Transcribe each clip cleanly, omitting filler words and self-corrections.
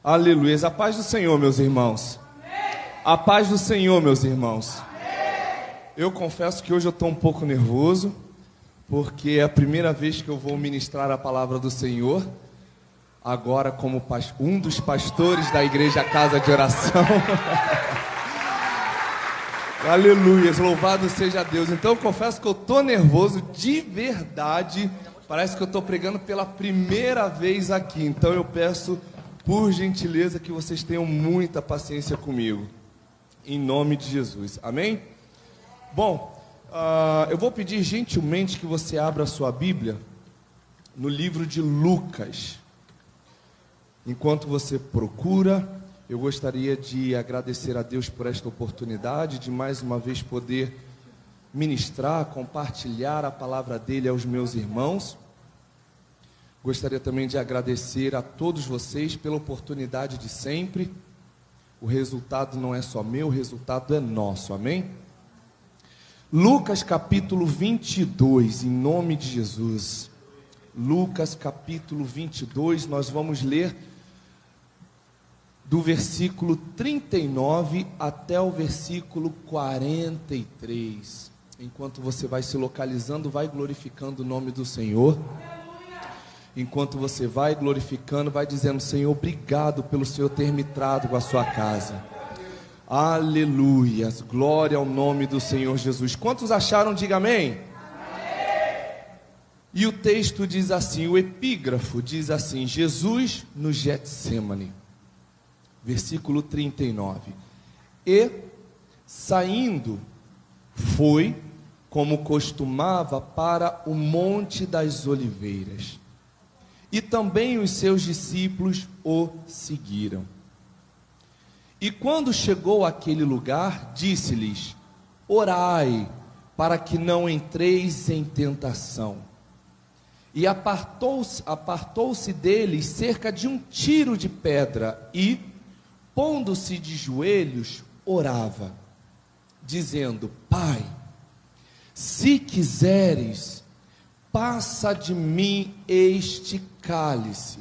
Aleluia. A paz do Senhor, meus irmãos. A paz do Senhor, meus irmãos. Eu confesso que hoje eu estou um pouco nervoso, porque é a primeira vez que eu vou ministrar a palavra do Senhor, agora como um dos pastores da Igreja Casa de Oração. Aleluia, louvado seja Deus. Então eu confesso que eu estou nervoso de verdade. Parece que eu estou pregando pela primeira vez aqui. Então eu peço, por gentileza, que vocês tenham muita paciência comigo, em nome de Jesus, amém? Bom, eu vou pedir gentilmente que você abra a sua Bíblia no livro de Lucas. Enquanto você procura, eu gostaria de agradecer a Deus por esta oportunidade de mais uma vez poder ministrar, compartilhar a palavra dele aos meus irmãos. Gostaria também de agradecer a todos vocês pela oportunidade de sempre. O resultado não é só meu, o resultado é nosso, amém? Lucas capítulo 22, em nome de Jesus. Lucas capítulo 22, nós vamos ler do versículo 39 até o versículo 43. Enquanto você vai se localizando, vai glorificando o nome do Senhor. Enquanto você vai glorificando, vai dizendo: Senhor, obrigado pelo Senhor ter me trago à sua casa. Aleluia, glória ao nome do Senhor Jesus. Quantos acharam? Diga amém. E o texto diz assim, o epígrafo diz assim: Jesus no Getsêmani. Versículo 39. E, saindo, foi, como costumava, para o Monte das Oliveiras. E também os seus discípulos o seguiram. E quando chegou àquele lugar, disse-lhes: orai, para que não entreis em tentação. E apartou-se deles cerca de um tiro de pedra, e, pondo-se de joelhos, orava, dizendo: Pai, se quiseres, passa de mim este cálice.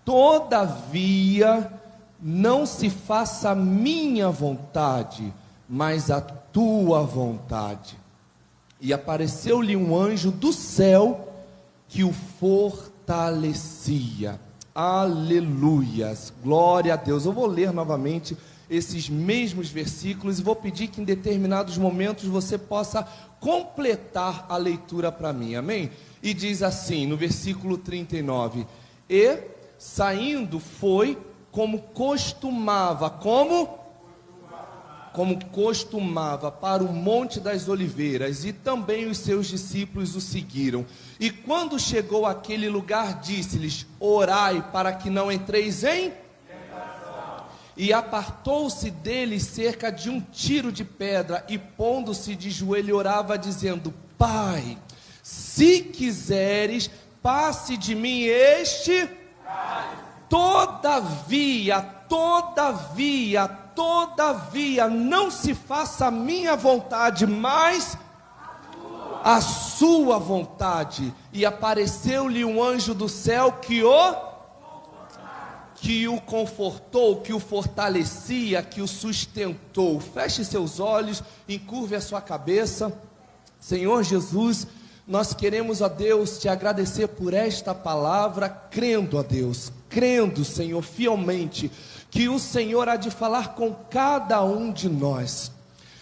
Todavia, não se faça a minha vontade, mas a tua vontade. E apareceu-lhe um anjo do céu que o fortalecia. Aleluias, glória a Deus. Eu vou ler novamente esses mesmos versículos e vou pedir que em determinados momentos você possa completar a leitura para mim, amém? E diz assim, no versículo 39, e saindo foi como costumava, como costumava, para o Monte das Oliveiras, e também os seus discípulos o seguiram. E quando chegou àquele lugar, disse-lhes: orai, para que não entreis em tentação. E apartou-se deles cerca de um tiro de pedra, e pondo-se de joelho orava, dizendo: Pai, se quiseres, passe de mim este. Todavia, não se faça a minha vontade, mas a sua vontade. E apareceu-lhe um anjo do céu que o confortou, que o fortalecia, que o sustentou. Feche seus olhos, encurve a sua cabeça. Senhor Jesus, nós queremos, ó Deus, te agradecer por esta palavra, crendo, ó Deus, Senhor, fielmente, que o Senhor há de falar com cada um de nós.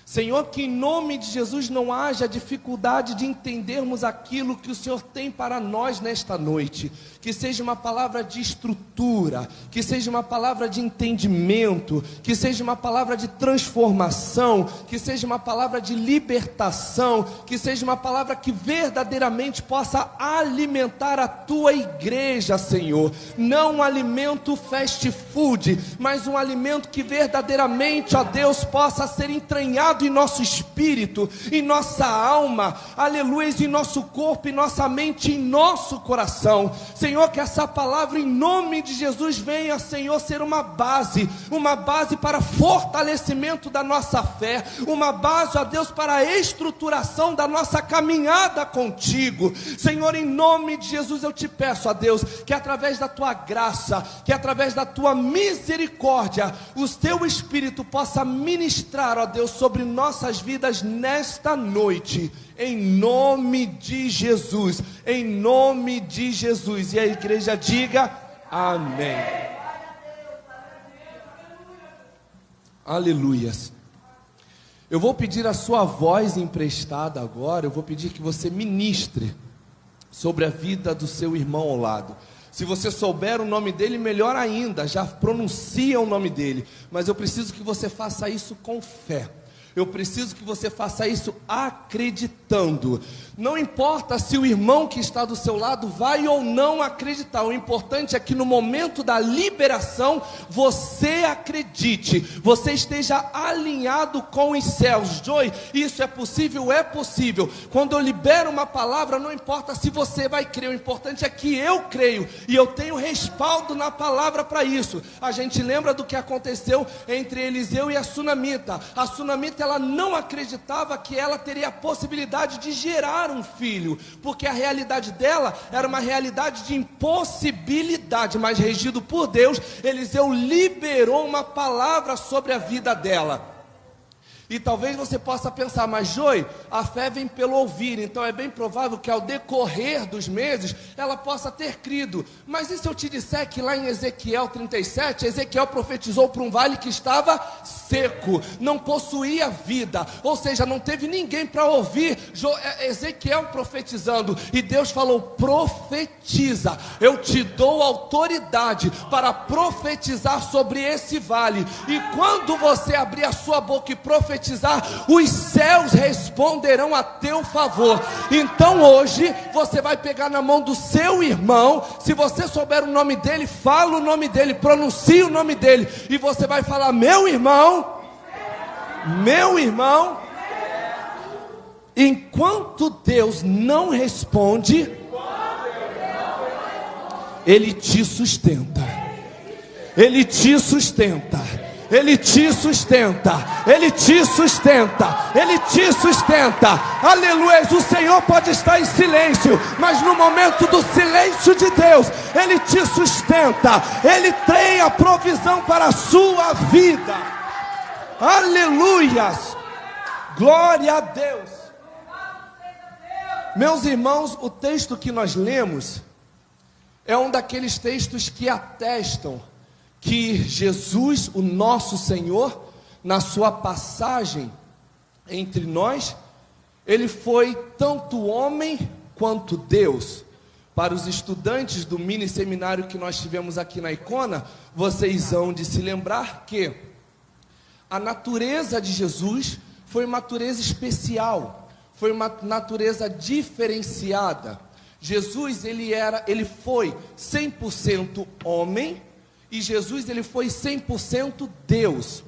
Senhor, que em nome de Jesus não haja dificuldade de entendermos aquilo que o Senhor tem para nós nesta noite. Que seja uma palavra de estrutura, que seja uma palavra de entendimento, que seja uma palavra de transformação, que seja uma palavra de libertação, que seja uma palavra que verdadeiramente possa alimentar a tua igreja, Senhor. Não um alimento fast food, mas um alimento que verdadeiramente, ó Deus, possa ser entranhado alinhado em nosso espírito, em nossa alma, aleluia, em nosso corpo, em nossa mente, em nosso coração. Senhor, que essa palavra em nome de Jesus venha, Senhor, ser uma base para fortalecimento da nossa fé, uma base, ó Deus, para a estruturação da nossa caminhada contigo. Senhor, em nome de Jesus eu te peço, ó Deus, que através da tua graça, que através da tua misericórdia, o teu Espírito possa ministrar, ó Deus, sobre nossas vidas nesta noite, em nome de Jesus, em nome de Jesus. E a igreja diga amém. Aleluias. Eu vou pedir a sua voz emprestada agora, eu vou pedir que você ministre sobre a vida do seu irmão ao lado. Se você souber o nome dele, melhor ainda, já pronuncia o nome dele. Mas eu preciso que você faça isso com fé. Eu preciso que você faça isso acreditando. Não importa se o irmão que está do seu lado vai ou não acreditar. O importante é que no momento da liberação, você acredite. Você esteja alinhado com os céus. Joy, isso é possível? É possível. Quando eu libero uma palavra, não importa se você vai crer. O importante é que eu creio. E eu tenho respaldo na palavra para isso. A gente lembra do que aconteceu entre Eliseu e a sunamita. A sunamita, ela não acreditava que ela teria a possibilidade de gerar um filho, porque a realidade dela era uma realidade de impossibilidade, mas regido por Deus, Eliseu liberou uma palavra sobre a vida dela. E talvez você possa pensar, mas Joy, a fé vem pelo ouvir, então é bem provável que ao decorrer dos meses, ela possa ter crido. Mas e se eu te disser que lá em Ezequiel 37, Ezequiel profetizou para um vale que estava seco, não possuía vida, ou seja, não teve ninguém para ouvir Ezequiel profetizando, e Deus falou, profetiza, eu te dou autoridade para profetizar sobre esse vale, e quando você abrir a sua boca e profetizar, os céus responderão a teu favor. Então hoje você vai pegar na mão do seu irmão, se você souber o nome dele, fala o nome dele, pronuncie o nome dele, e você vai falar, meu irmão, enquanto Deus não responde, Ele te sustenta, Ele te sustenta, Ele te sustenta, Ele te sustenta, Ele te sustenta. Aleluia, o Senhor pode estar em silêncio, mas no momento do silêncio de Deus, Ele te sustenta, Ele tem a provisão para a sua vida. Aleluias, glória a Deus. Meus irmãos, o texto que nós lemos é um daqueles textos que atestam que Jesus, o nosso Senhor, na sua passagem entre nós, Ele foi tanto homem quanto Deus. Para os estudantes do mini seminário que nós tivemos aqui na Icona, vocês hão de se lembrar que a natureza de Jesus foi uma natureza especial, foi uma natureza diferenciada. Jesus, ele foi 100% homem, e Jesus, ele foi 100% Deus.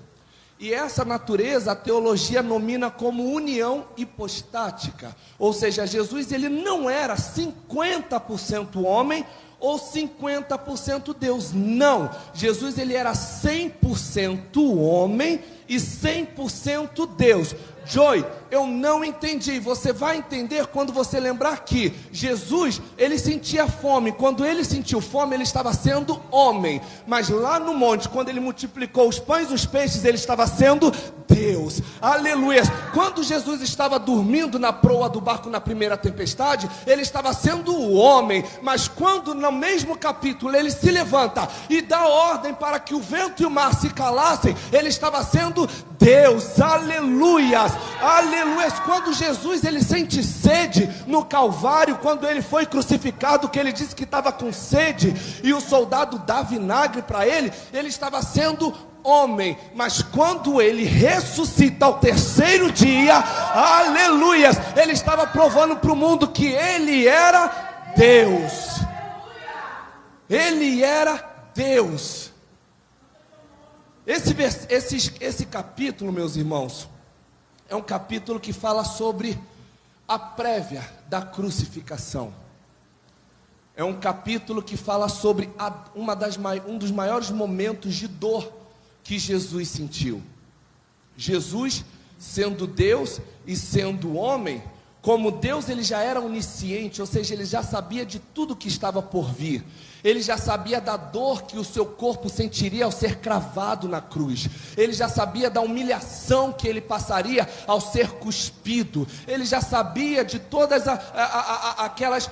E essa natureza, a teologia nomina como união hipostática. Ou seja, Jesus, ele não era 50% homem ou 50% Deus. Não, Jesus, ele era 100% homem e 100% Deus. Joy, eu não entendi. Você vai entender quando você lembrar que Jesus, ele sentia fome. Quando ele sentiu fome, ele estava sendo homem. Mas lá no monte, quando ele multiplicou os pães e os peixes, ele estava sendo Deus. Aleluia. Quando Jesus estava dormindo na proa do barco na primeira tempestade, ele estava sendo o homem. Mas quando no mesmo capítulo ele se levanta e dá ordem para que o vento e o mar se calassem, ele estava sendo Deus. Aleluia. Aleluia. Quando Jesus, ele sente sede no Calvário, quando ele foi crucificado, que ele disse que estava com sede, e o soldado dá vinagre para ele, ele estava sendo homem. Mas quando ele ressuscita ao terceiro dia, aleluia, ele estava provando para o mundo que ele era Deus. Ele era Deus. Esse capítulo, meus irmãos, é um capítulo que fala sobre a prévia da crucificação. É um capítulo que fala sobre um dos maiores momentos de dor que Jesus sentiu. Jesus, sendo Deus e sendo homem, como Deus ele já era onisciente, ou seja, ele já sabia de tudo que estava por vir. Ele já sabia da dor que o seu corpo sentiria ao ser cravado na cruz. Ele já sabia da humilhação que ele passaria ao ser cuspido. Ele já sabia de todas aquelas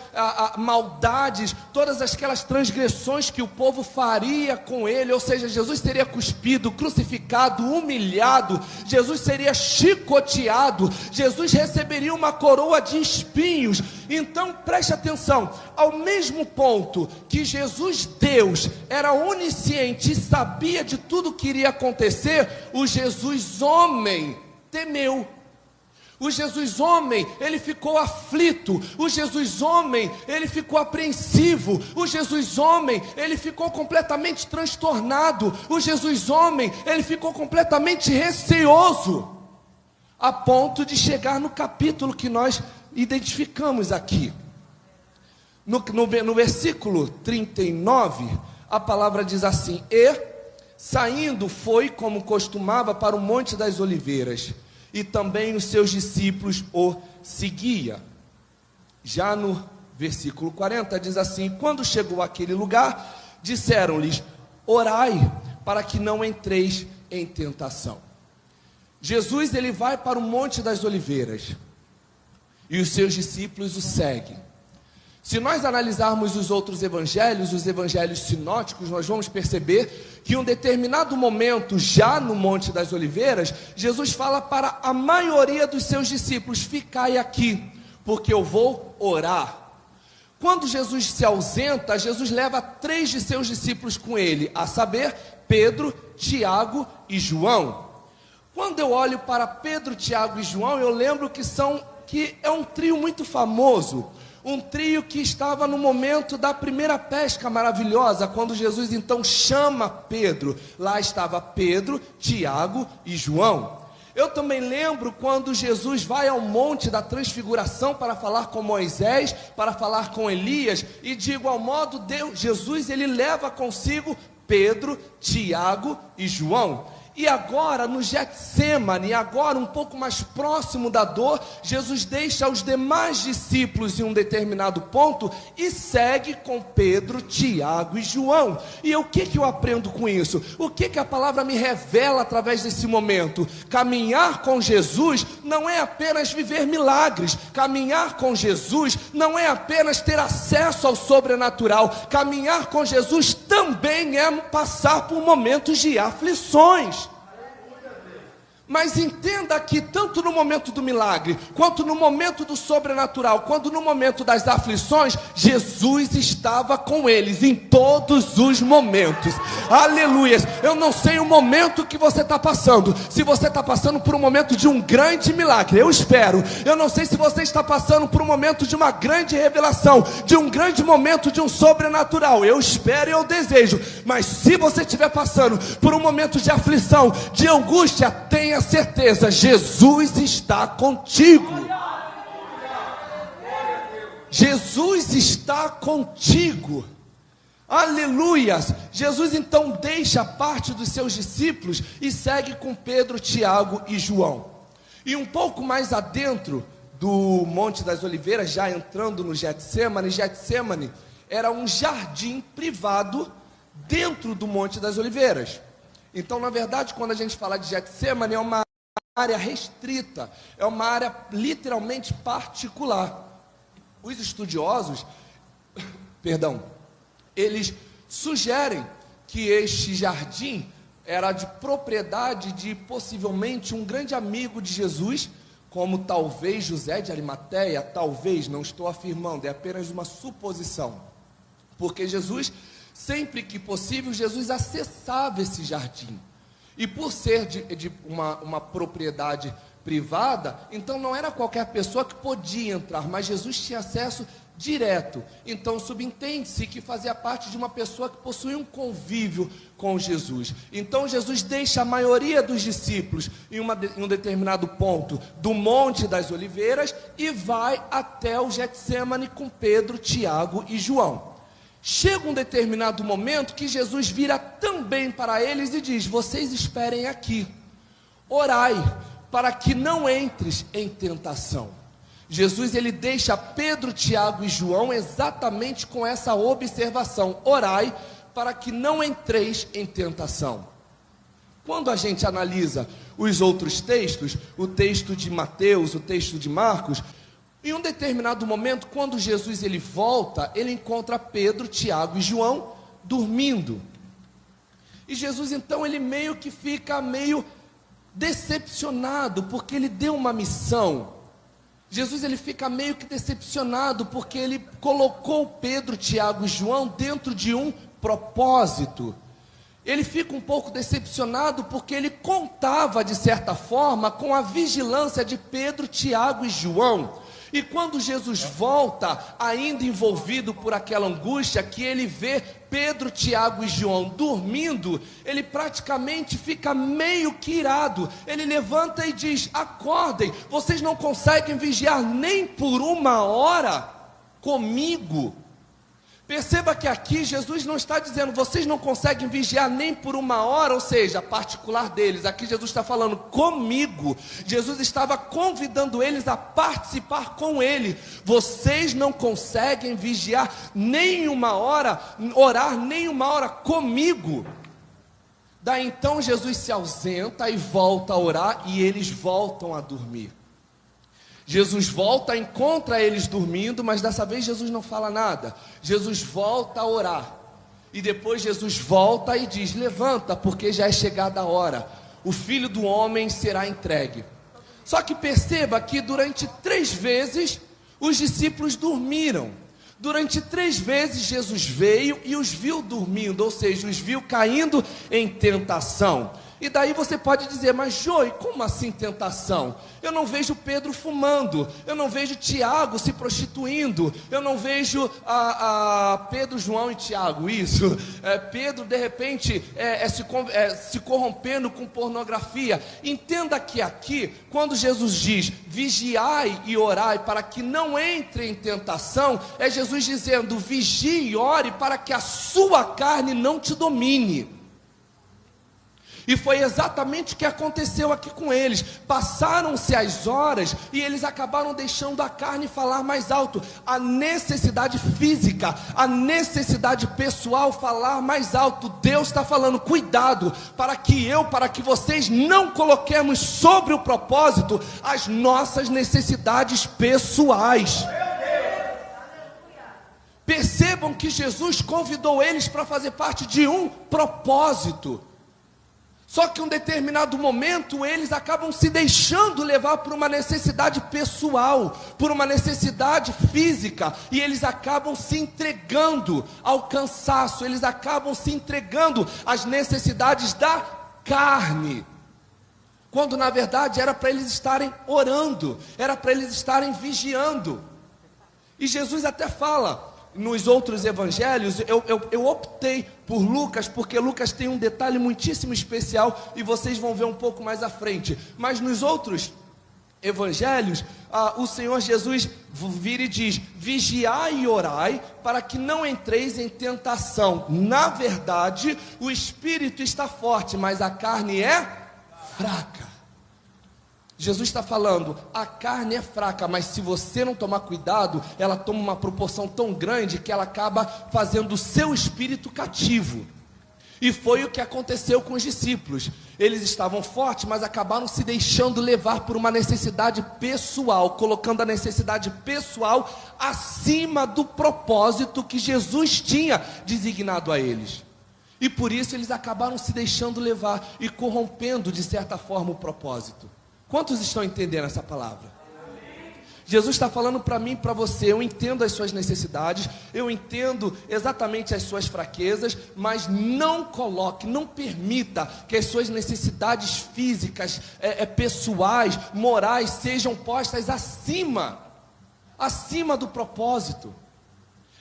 maldades, todas aquelas transgressões que o povo faria com ele. Ou seja, Jesus seria cuspido, crucificado, humilhado. Jesus seria chicoteado. Jesus receberia uma coroa de espinhos. Então preste atenção, ao mesmo ponto que Jesus Deus era onisciente e sabia de tudo que iria acontecer, o Jesus homem temeu. O Jesus homem, ele ficou aflito. O Jesus homem, ele ficou apreensivo. O Jesus homem, ele ficou completamente transtornado. O Jesus homem, ele ficou completamente receoso, a ponto de chegar no capítulo que nós identificamos aqui. No versículo 39, a palavra diz assim: e saindo foi, como costumava, para o Monte das Oliveiras, e também os seus discípulos o seguia. Já no versículo 40 diz assim: quando chegou àquele lugar, disseram-lhes: orai, para que não entreis em tentação. Jesus ele vai para o Monte das Oliveiras, e os seus discípulos o seguem. Se nós analisarmos os outros evangelhos, os evangelhos sinóticos, nós vamos perceber que em um determinado momento, já no Monte das Oliveiras, Jesus fala para a maioria dos seus discípulos: ficai aqui, porque eu vou orar. Quando Jesus se ausenta, Jesus leva 3 de seus discípulos com ele, a saber, Pedro, Tiago e João. Quando eu olho para Pedro, Tiago e João, eu lembro que é um trio muito famoso, um trio que estava no momento da primeira pesca maravilhosa, quando Jesus então chama Pedro. Lá estava Pedro, Tiago e João. Eu também lembro quando Jesus vai ao Monte da Transfiguração para falar com Moisés, para falar com Elias, e de igual modo Jesus ele leva consigo Pedro, Tiago e João. E agora no Getsemane, agora um pouco mais próximo da dor, Jesus deixa os demais discípulos em um determinado ponto e segue com Pedro, Tiago e João. E o que eu aprendo com isso? O que a palavra me revela através desse momento? Caminhar com Jesus não é apenas viver milagres. Caminhar com Jesus não é apenas ter acesso ao sobrenatural. Caminhar com Jesus também é passar por momentos de aflições. Mas entenda que tanto no momento do milagre, quanto no momento do sobrenatural, quanto no momento das aflições, Jesus estava com eles em todos os momentos. Aleluias! Eu não sei o momento que você está passando. Se você está passando por um momento de um grande milagre, eu espero. Eu não sei se você está passando por um momento de uma grande revelação, de um grande momento de um sobrenatural. Eu espero e eu desejo. Mas se você estiver passando por um momento de aflição, de angústia, tenha certeza, Jesus está contigo. Jesus está contigo. Aleluias. Jesus então deixa parte dos seus discípulos e segue com Pedro, Tiago e João. E um pouco mais adentro do Monte das Oliveiras, já entrando no Getsemane, Getsemane era um jardim privado dentro do Monte das Oliveiras. Então, na verdade, quando a gente fala de Getsemane, é uma área restrita, é uma área literalmente particular. Os estudiosos, eles sugerem que este jardim era de propriedade de possivelmente um grande amigo de Jesus, como talvez José de Arimateia, talvez, não estou afirmando, é apenas uma suposição. Porque Jesus, sempre que possível, Jesus acessava esse jardim. E por ser de uma propriedade privada, então não era qualquer pessoa que podia entrar, mas Jesus tinha acesso direto. Então subentende-se que fazia parte de uma pessoa que possuía um convívio com Jesus. Então Jesus deixa a maioria dos discípulos em um determinado ponto do Monte das Oliveiras e vai até o Getsemane com Pedro, Tiago e João. Chega um determinado momento que Jesus vira também para eles e diz: vocês esperem aqui, orai para que não entres em tentação. Jesus, ele deixa Pedro, Tiago e João exatamente com essa observação: orai para que não entreis em tentação. Quando a gente analisa os outros textos, o texto de Mateus, o texto de Marcos, em um determinado momento, quando Jesus ele volta, ele encontra Pedro, Tiago e João dormindo. E Jesus então ele meio que fica meio decepcionado, porque ele deu uma missão. Jesus ele fica meio que decepcionado, porque ele colocou Pedro, Tiago e João dentro de um propósito. Ele fica um pouco decepcionado, porque ele contava de certa forma com a vigilância de Pedro, Tiago e João. E quando Jesus volta, ainda envolvido por aquela angústia, que ele vê Pedro, Tiago e João dormindo, ele praticamente fica meio que irado. Ele levanta e diz: acordem, vocês não conseguem vigiar nem por uma hora comigo. Perceba que aqui Jesus não está dizendo: vocês não conseguem vigiar nem por uma hora, ou seja, particular deles. Aqui Jesus está falando comigo. Jesus estava convidando eles a participar com ele. Vocês não conseguem vigiar nem uma hora, orar nem uma hora comigo. Daí então Jesus se ausenta e volta a orar, e eles voltam a dormir. Jesus volta, encontra eles dormindo, mas dessa vez Jesus não fala nada. Jesus volta a orar. E depois Jesus volta e diz: levanta, porque já é chegada a hora. O Filho do Homem será entregue. Só que perceba que durante 3 vezes os discípulos dormiram. Durante 3 vezes Jesus veio e os viu dormindo, ou seja, os viu caindo em tentação. E daí você pode dizer: mas Joey, como assim tentação? Eu não vejo Pedro fumando, eu não vejo Tiago se prostituindo, eu não vejo Pedro, João e Tiago, isso, Pedro de repente se corrompendo com pornografia. Entenda que aqui, quando Jesus diz: vigiai e orai para que não entre em tentação, é Jesus dizendo: vigie e ore para que a sua carne não te domine. E foi exatamente o que aconteceu aqui com eles. Passaram-se as horas e eles acabaram deixando a carne falar mais alto. A necessidade física, a necessidade pessoal falar mais alto. Deus está falando: cuidado, para que vocês não coloquemos sobre o propósito as nossas necessidades pessoais. Percebam que Jesus convidou eles para fazer parte de um propósito. Só que em um determinado momento eles acabam se deixando levar por uma necessidade pessoal, por uma necessidade física, e eles acabam se entregando ao cansaço, eles acabam se entregando às necessidades da carne, quando na verdade era para eles estarem orando, era para eles estarem vigiando. E Jesus até fala nos outros evangelhos, eu optei por Lucas, porque Lucas tem um detalhe muitíssimo especial, e vocês vão ver um pouco mais à frente. Mas nos outros evangelhos, o Senhor Jesus vira e diz: vigiai e orai, para que não entreis em tentação. Na verdade, o espírito está forte, mas a carne é fraca. Jesus está falando: a carne é fraca, mas se você não tomar cuidado, ela toma uma proporção tão grande que ela acaba fazendo o seu espírito cativo. E foi o que aconteceu com os discípulos. Eles estavam fortes, mas acabaram se deixando levar por uma necessidade pessoal, colocando a necessidade pessoal acima do propósito que Jesus tinha designado a eles. E por isso eles acabaram se deixando levar e corrompendo de certa forma o propósito. Quantos estão entendendo essa palavra? Jesus está falando para mim e para você: eu entendo as suas necessidades, eu entendo exatamente as suas fraquezas, mas não coloque, não permita que as suas necessidades físicas, pessoais, morais, sejam postas acima do propósito.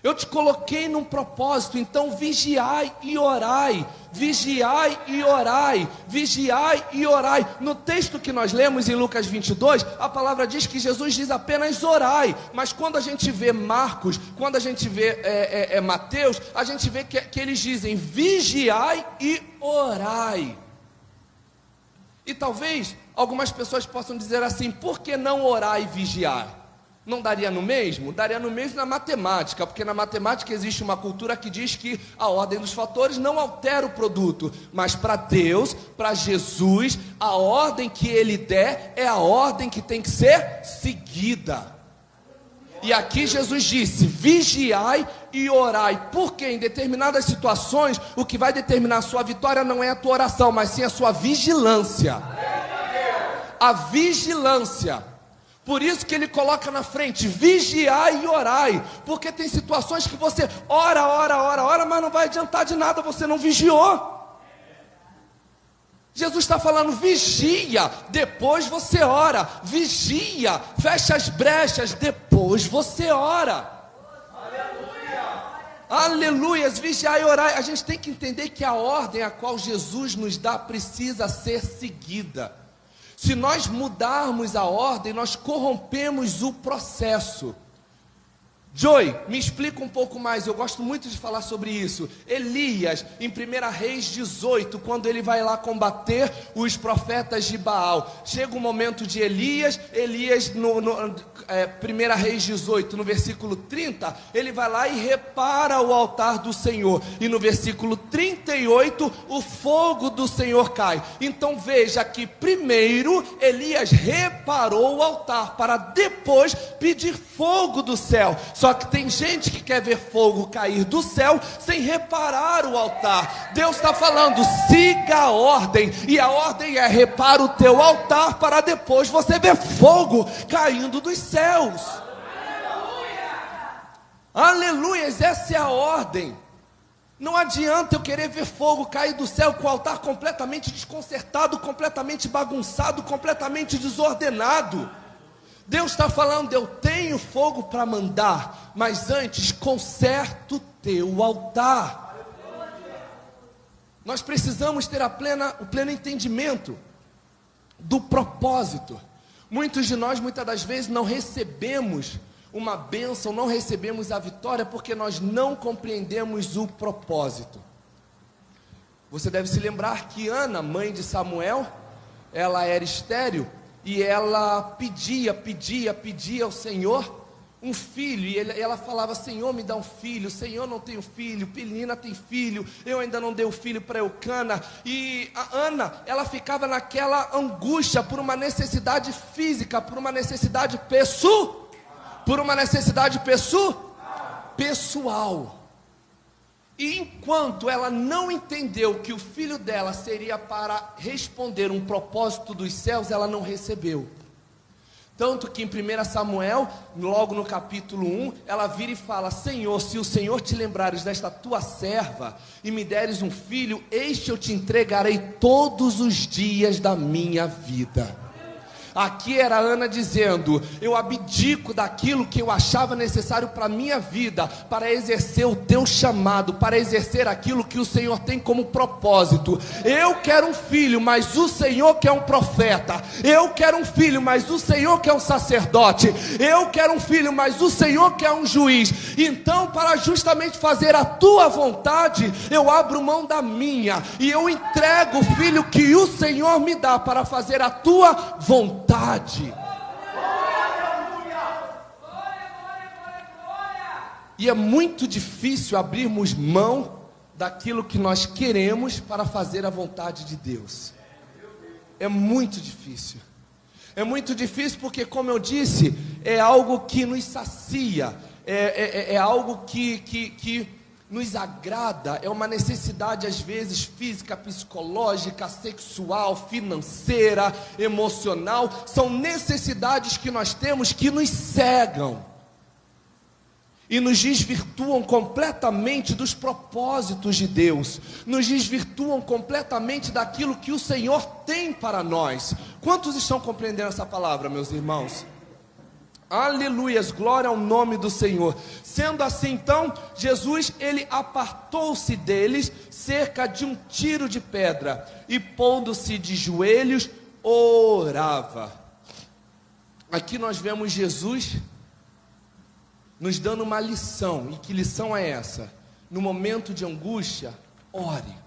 Eu te coloquei num propósito, então vigiai e orai, vigiai e orai, vigiai e orai. No texto que nós lemos em Lucas 22, a palavra diz que Jesus diz apenas orai, mas quando a gente vê Marcos, quando a gente vê Mateus, a gente vê que eles dizem vigiai e orai. E talvez algumas pessoas possam dizer assim: por que não orar e vigiar? Não daria no mesmo? Daria no mesmo na matemática, porque na matemática existe uma cultura que diz que a ordem dos fatores não altera o produto, mas para Deus, para Jesus, a ordem que Ele der é a ordem que tem que ser seguida. E aqui Jesus disse: vigiai e orai, porque em determinadas situações, o que vai determinar a sua vitória não é a tua oração, mas sim a sua vigilância. A vigilância. Por isso que ele coloca na frente: vigiai e orai, porque tem situações que você ora, mas não vai adiantar de nada, você não vigiou. Jesus está falando: vigia, depois você ora, vigia, fecha as brechas, depois você ora. Aleluias, vigiai e orai. A gente tem que entender que a ordem a qual Jesus nos dá precisa ser seguida. Se nós mudarmos a ordem, nós corrompemos o processo. Joy, me explica um pouco mais, eu gosto muito de falar sobre isso. Elias, em 1 Reis 18, quando ele vai lá combater os profetas de Baal, chega o momento de Elias, no 1 Reis 18, no versículo 30, ele vai lá e repara o altar do Senhor, e no versículo 38, o fogo do Senhor cai. Então veja que primeiro Elias reparou o altar, para depois pedir fogo do céu. Só que tem gente que quer ver fogo cair do céu sem reparar o altar. Deus está falando: siga a ordem, e a ordem é: repara o teu altar, para depois você ver fogo caindo dos céus. Aleluias, essa é a ordem. Não adianta eu querer ver fogo cair do céu com o altar completamente desconcertado, completamente bagunçado, completamente desordenado. Deus está falando: eu tenho fogo para mandar, mas antes conserta o teu altar. Nós precisamos ter o pleno entendimento do propósito. Muitos de nós, muitas das vezes, não recebemos uma bênção, não recebemos a vitória, porque nós não compreendemos o propósito. Você deve se lembrar que Ana, mãe de Samuel, ela era estéril, e ela pedia ao Senhor um filho, e ela falava: Senhor, me dá um filho. Senhor, não tenho filho. Penina tem filho, eu ainda não dei o filho para Eucana. E a Ana, ela ficava naquela angústia por uma necessidade física, por uma necessidade pessoal. E enquanto ela não entendeu que o filho dela seria para responder um propósito dos céus, ela não recebeu. Tanto que em 1 Samuel, logo no capítulo 1, ela vira e fala: Senhor, se o Senhor te lembrares desta tua serva e me deres um filho, este eu te entregarei todos os dias da minha vida. Aqui era Ana dizendo: eu abdico daquilo que eu achava necessário para a minha vida, para exercer o teu chamado, para exercer aquilo que o Senhor tem como propósito. Eu quero um filho, mas o Senhor quer um profeta. Eu quero um filho, mas o Senhor quer um sacerdote. Eu quero um filho, mas o Senhor quer um juiz. Então, para justamente fazer a tua vontade, eu abro mão da minha, e eu entrego o filho que o Senhor me dá para fazer a tua vontade. E é muito difícil abrirmos mão daquilo que nós queremos para fazer a vontade de Deus. É muito difícil. É muito difícil porque, como eu disse, é algo que nos sacia. É algo que nos agrada, é uma necessidade às vezes física, psicológica, sexual, financeira, emocional, são necessidades que nós temos que nos cegam e nos desvirtuam completamente dos propósitos de Deus, nos desvirtuam completamente daquilo que o Senhor tem para nós. Quantos estão compreendendo essa palavra, meus irmãos? Aleluias, glória ao nome do Senhor. Sendo assim, então, Jesus, ele apartou-se deles cerca de um tiro de pedra, e pondo-se de joelhos, orava. Aqui nós vemos Jesus nos dando uma lição. E que lição é essa? No momento de angústia, ore.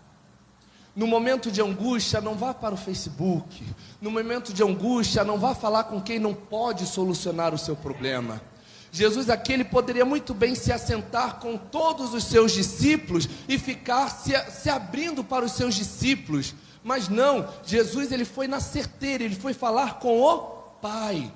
No momento de angústia, não vá para o Facebook. No momento de angústia, não vá falar com quem não pode solucionar o seu problema. Jesus aqui, ele poderia muito bem se assentar com todos os seus discípulos e ficar se abrindo para os seus discípulos. Mas não, Jesus, ele foi na certeira, ele foi falar com o Pai.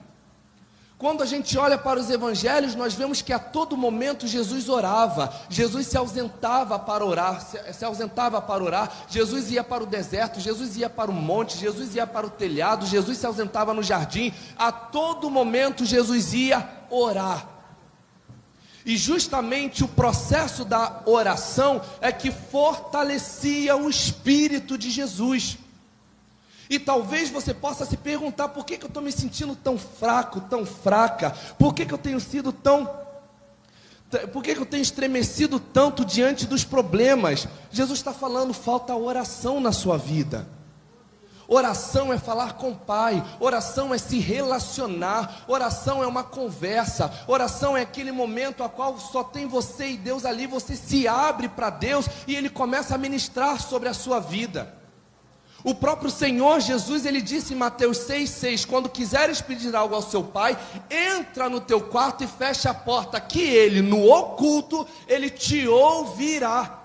Quando a gente olha para os evangelhos, nós vemos que a todo momento Jesus orava, Jesus se ausentava para orar, Jesus ia para o deserto, Jesus ia para o monte, Jesus ia para o telhado, Jesus se ausentava no jardim, a todo momento Jesus ia orar. E justamente o processo da oração é que fortalecia o Espírito de Jesus. E talvez você possa se perguntar: por que eu estou me sentindo tão fraco, tão fraca? Por que eu tenho sido por que eu tenho estremecido tanto diante dos problemas? Jesus está falando, falta oração na sua vida. Oração é falar com o Pai, oração é se relacionar, oração é uma conversa, oração é aquele momento a qual só tem você e Deus ali, você se abre para Deus e Ele começa a ministrar sobre a sua vida. O próprio Senhor Jesus, ele disse em Mateus 6,6, quando quiseres pedir algo ao seu Pai, entra no teu quarto e fecha a porta, que Ele, no oculto, Ele te ouvirá.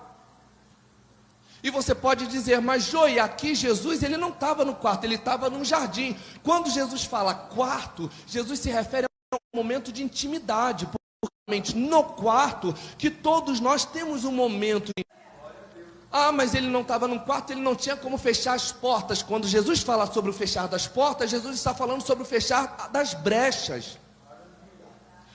E você pode dizer: mas Joey, aqui Jesus, ele não estava no quarto, ele estava num jardim. Quando Jesus fala quarto, Jesus se refere a um momento de intimidade, porque no quarto, que todos nós temos um momento de... mas ele não estava num quarto, ele não tinha como fechar as portas. Quando Jesus fala sobre o fechar das portas, Jesus está falando sobre o fechar das brechas.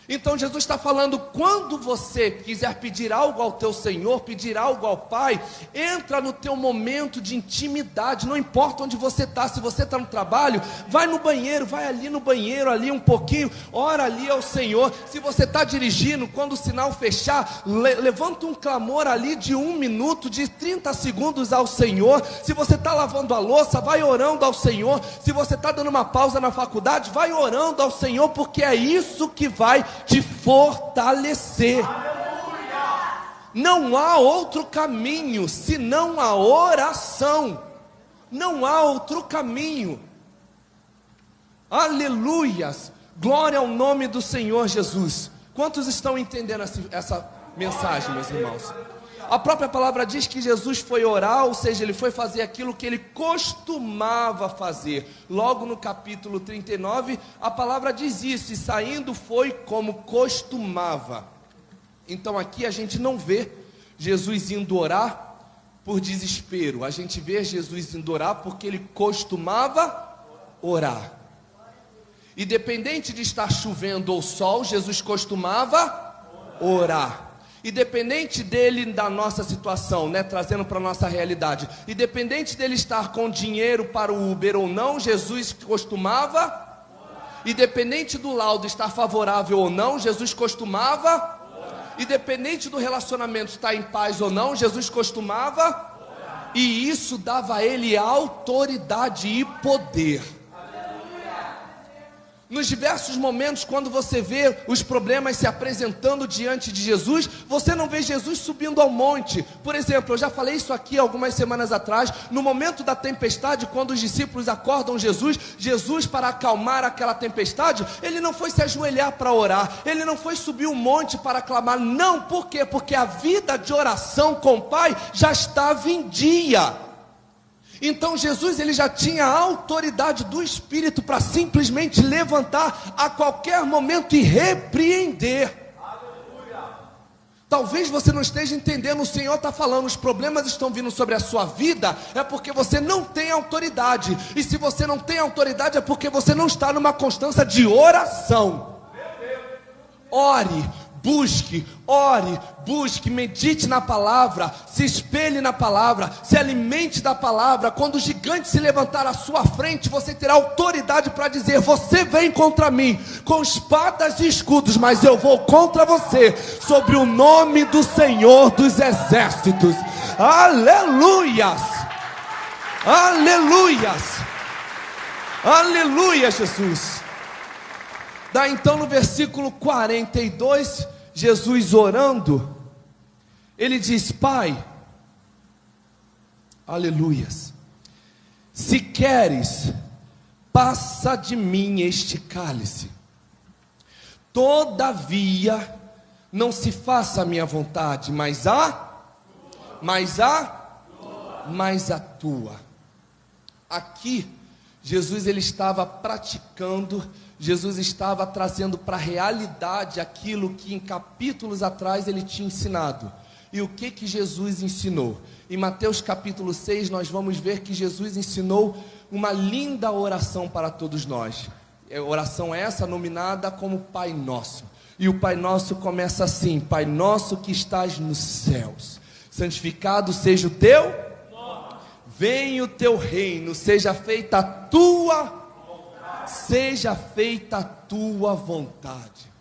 Então Jesus está falando, quando você quiser pedir algo ao teu Senhor, pedir algo ao Pai, entra no teu momento de intimidade, não importa onde você está. Se você está no trabalho, vai no banheiro, vai ali no banheiro, ali um pouquinho, ora ali ao Senhor. Se você está dirigindo, quando o sinal fechar, levanta um clamor ali de 1 minuto, de 30 segundos ao Senhor. Se você está lavando a louça, vai orando ao Senhor. Se você está dando uma pausa na faculdade, vai orando ao Senhor, porque é isso que vai te fortalecer. Aleluia! Não há outro caminho senão a oração. Não há outro caminho. Aleluias! Glória ao nome do Senhor Jesus. Quantos estão entendendo essa mensagem, meus irmãos? A própria palavra diz que Jesus foi orar, ou seja, ele foi fazer aquilo que ele costumava fazer. Logo no capítulo 39, a palavra diz isso: e saindo foi como costumava. Então aqui a gente não vê Jesus indo orar por desespero, a gente vê Jesus indo orar porque ele costumava orar. Independente de estar chovendo ou sol, Jesus costumava orar. Independente dele, da nossa situação, trazendo para a nossa realidade, independente dele estar com dinheiro para o Uber ou não, Jesus costumava, independente do laudo estar favorável ou não, Jesus costumava, independente do relacionamento estar em paz ou não, Jesus costumava, e isso dava a ele autoridade e poder. Nos diversos momentos, quando você vê os problemas se apresentando diante de Jesus, você não vê Jesus subindo ao monte. Por exemplo, eu já falei isso aqui algumas semanas atrás, no momento da tempestade, quando os discípulos acordam Jesus, para acalmar aquela tempestade, ele não foi se ajoelhar para orar, ele não foi subir um monte para clamar, não. Por quê? Porque a vida de oração com o Pai já estava em dia. Então Jesus, ele já tinha a autoridade do Espírito para simplesmente levantar a qualquer momento e repreender. Aleluia. Talvez você não esteja entendendo, o Senhor está falando, os problemas estão vindo sobre a sua vida, é porque você não tem autoridade, e se você não tem autoridade, é porque você não está numa constância de oração. Ore, busque, medite na palavra, se espelhe na palavra, se alimente da palavra. Quando o gigante se levantar à sua frente, você terá autoridade para dizer: você vem contra mim com espadas e escudos, mas eu vou contra você, sobre o nome do Senhor dos Exércitos. Aleluias, aleluias, aleluia, Jesus. Daí então no versículo 42, Jesus orando, ele diz: Pai, aleluias, se queres, passa de mim este cálice, todavia não se faça a minha vontade, mas a tua. Aqui Jesus ele estava praticando, Jesus estava trazendo para a realidade aquilo que em capítulos atrás ele tinha ensinado. E o que Jesus ensinou? Em Mateus capítulo 6 nós vamos ver que Jesus ensinou uma linda oração para todos nós. Oração essa nominada como Pai Nosso. E o Pai Nosso começa assim: Pai Nosso que estás nos céus, santificado seja o teu nome. Venha o teu reino, seja feita a tua vontade.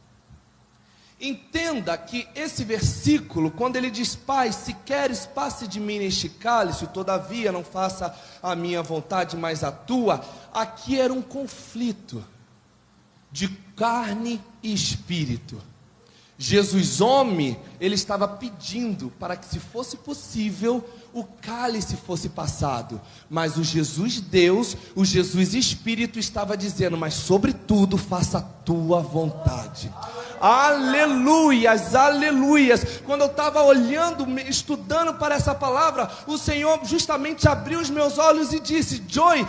Entenda que esse versículo, quando ele diz: Pai, se queres, passe de mim este cálice, todavia não faça a minha vontade, mas a tua. Aqui era um conflito de carne e espírito. Jesus, homem, ele estava pedindo para que, se fosse possível, o cálice fosse passado, mas o Jesus Deus, o Jesus Espírito estava dizendo: mas sobretudo faça a tua vontade. Aleluias, aleluias. Quando eu estava olhando, estudando para essa palavra, o Senhor justamente abriu os meus olhos e disse: Joy,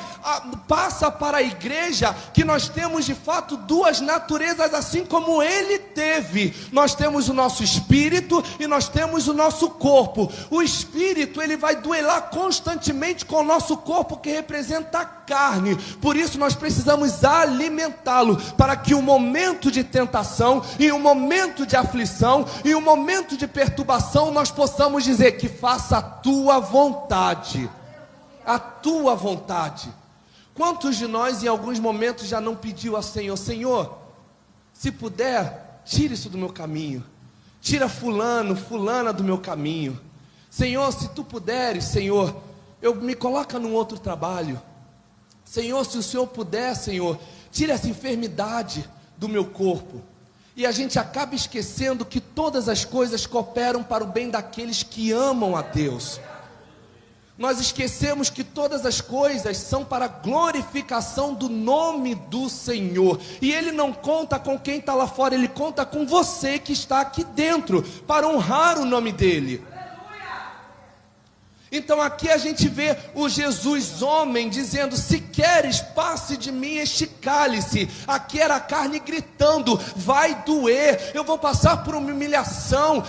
passa para a igreja que nós temos de fato duas naturezas, assim como Ele teve. Nós temos o nosso espírito e nós temos o nosso corpo. O espírito, ele vai duelar constantemente com o nosso corpo, que representa a carne. Por isso nós precisamos alimentá-lo, para que o momento de tentação, em um momento de aflição, em um momento de perturbação, nós possamos dizer: que faça a tua vontade. A tua vontade. Quantos de nós em alguns momentos já não pediu ao Senhor: Senhor, se puder, tira isso do meu caminho, tira fulana do meu caminho. Senhor, se tu puderes, Senhor, me coloca num outro trabalho. Senhor, se o Senhor puder, Senhor, tira essa enfermidade do meu corpo. E a gente acaba esquecendo que todas as coisas cooperam para o bem daqueles que amam a Deus. Nós esquecemos que todas as coisas são para a glorificação do nome do Senhor. E Ele não conta com quem está lá fora, Ele conta com você que está aqui dentro, para honrar o nome dEle. Então aqui a gente vê o Jesus homem dizendo: se queres, passe de mim este cálice. Aqui era a carne gritando: vai doer, eu vou passar por uma humilhação,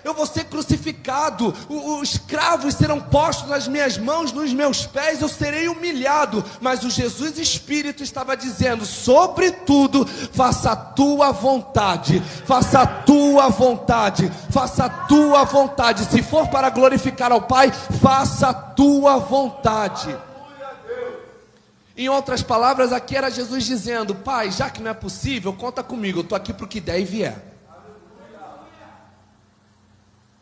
eu vou ser crucificado, os cravos serão postos nas minhas mãos, nos meus pés, eu serei humilhado. Mas o Jesus Espírito estava dizendo: sobretudo, faça a tua vontade, faça a tua vontade, faça a tua vontade. Se for para glorificar ao Pai, faça a tua vontade. Em outras palavras, aqui era Jesus dizendo: Pai, já que não é possível, conta comigo, eu estou aqui para o que der e vier.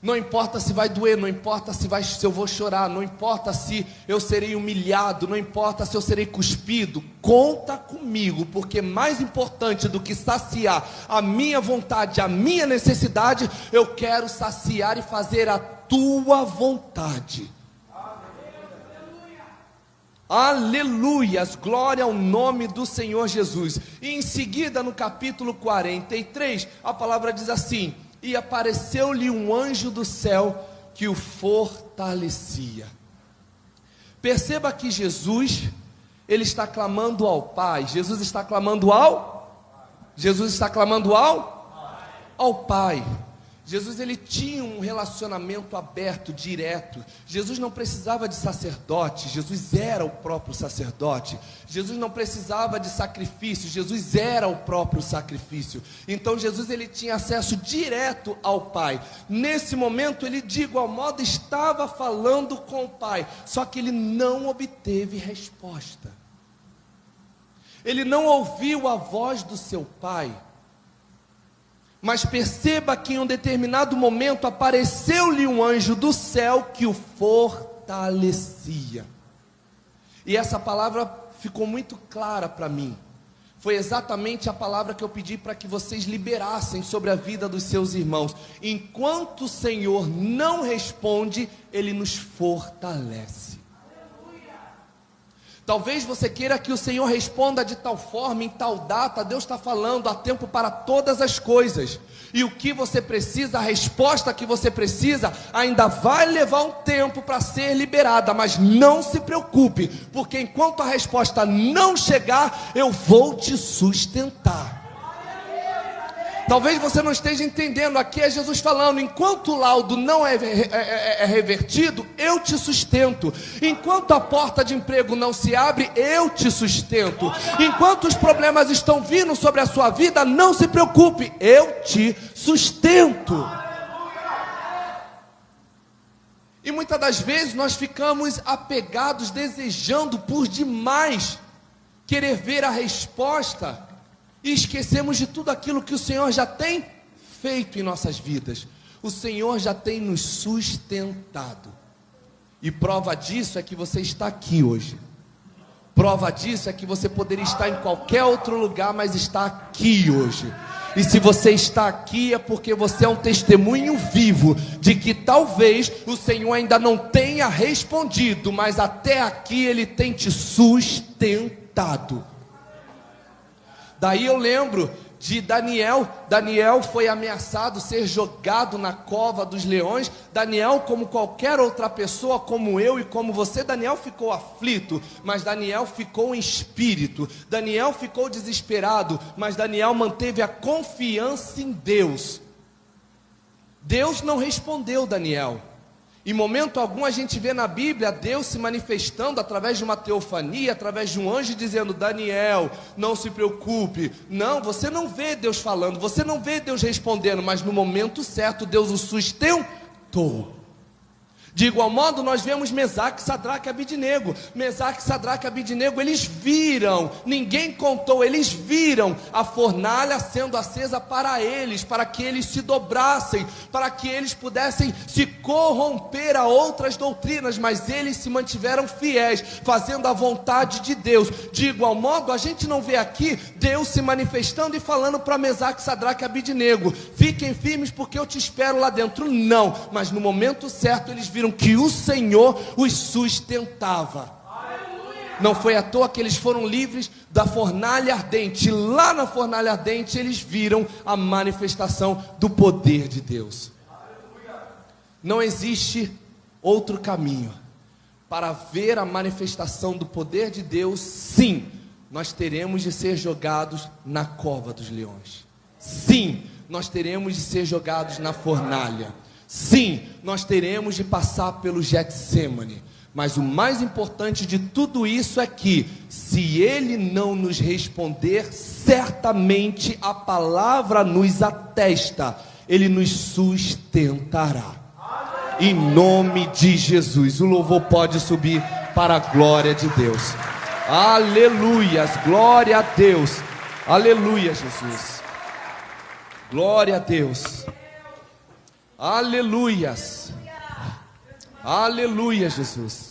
Não importa se vai doer, não importa se eu vou chorar, não importa se eu serei humilhado, não importa se eu serei cuspido, conta comigo, porque mais importante do que saciar a minha vontade, a minha necessidade, eu quero saciar e fazer a tua vontade. Aleluias, glória ao nome do Senhor Jesus. E em seguida, no capítulo 43, a palavra diz assim: e apareceu-lhe um anjo do céu que o fortalecia. Perceba que Jesus, ele está clamando ao Pai. Jesus está clamando ao Pai. Jesus, ele tinha um relacionamento aberto, direto. Jesus não precisava de sacerdote, Jesus era o próprio sacerdote. Jesus não precisava de sacrifício, Jesus era o próprio sacrifício. Então Jesus, ele tinha acesso direto ao Pai. Nesse momento ele de igual modo estava falando com o Pai, só que ele não obteve resposta. Ele não ouviu a voz do seu Pai. Mas perceba que em um determinado momento apareceu-lhe um anjo do céu que o fortalecia. E essa palavra ficou muito clara para mim. Foi exatamente a palavra que eu pedi para que vocês liberassem sobre a vida dos seus irmãos. Enquanto o Senhor não responde, Ele nos fortalece. Talvez você queira que o Senhor responda de tal forma, em tal data. Deus está falando, há tempo para todas as coisas. E o que você precisa, a resposta que você precisa, ainda vai levar um tempo para ser liberada. Mas não se preocupe, porque enquanto a resposta não chegar, eu vou te sustentar. Talvez você não esteja entendendo, aqui é Jesus falando, enquanto o laudo não é revertido, eu te sustento. Enquanto a porta de emprego não se abre, eu te sustento. Enquanto os problemas estão vindo sobre a sua vida, não se preocupe, eu te sustento. E muitas das vezes nós ficamos apegados, desejando por demais querer ver a resposta, e esquecemos de tudo aquilo que o Senhor já tem feito em nossas vidas. O Senhor já tem nos sustentado. E prova disso é que você está aqui hoje. Prova disso é que você poderia estar em qualquer outro lugar, mas está aqui hoje. E se você está aqui é porque você é um testemunho vivo de que talvez o Senhor ainda não tenha respondido, mas até aqui Ele tem te sustentado. Daí eu lembro de Daniel. Daniel foi ameaçado ser jogado na cova dos leões. Daniel, como qualquer outra pessoa, como eu e como você, Daniel ficou aflito, mas Daniel ficou em espírito. Daniel ficou desesperado, mas Daniel manteve a confiança em Deus. Deus não respondeu Daniel. Em momento algum a gente vê na Bíblia Deus se manifestando através de uma teofania, através de um anjo dizendo: Daniel, não se preocupe. Não, você não vê Deus falando, você não vê Deus respondendo, mas no momento certo Deus o sustentou. De igual modo nós vemos Mesaque, Sadraque e Abidnego. Mesaque, Sadraque e Abidnego, eles viram, ninguém contou, eles viram a fornalha sendo acesa para eles, para que eles se dobrassem, para que eles pudessem se corromper a outras doutrinas, mas eles se mantiveram fiéis, fazendo a vontade de Deus. De igual modo, a gente não vê aqui Deus se manifestando e falando para Mesaque, Sadraque e Abidnego: fiquem firmes porque eu te espero lá dentro. Não, mas no momento certo eles viram que o Senhor os sustentava. Não foi à toa que eles foram livres da fornalha ardente. Lá na fornalha ardente eles viram a manifestação do poder de Deus. Não existe outro caminho para ver a manifestação do poder de Deus. Sim, nós teremos de ser jogados na cova dos leões. Sim, nós teremos de ser jogados na fornalha. Sim, nós teremos de passar pelo Getsêmani. Mas o mais importante de tudo isso é que, se Ele não nos responder, certamente a palavra nos atesta, Ele nos sustentará. Em nome de Jesus. O louvor pode subir para a glória de Deus. Aleluias, glória a Deus. Aleluia, Jesus. Glória a Deus. Aleluias. Aleluia, Jesus.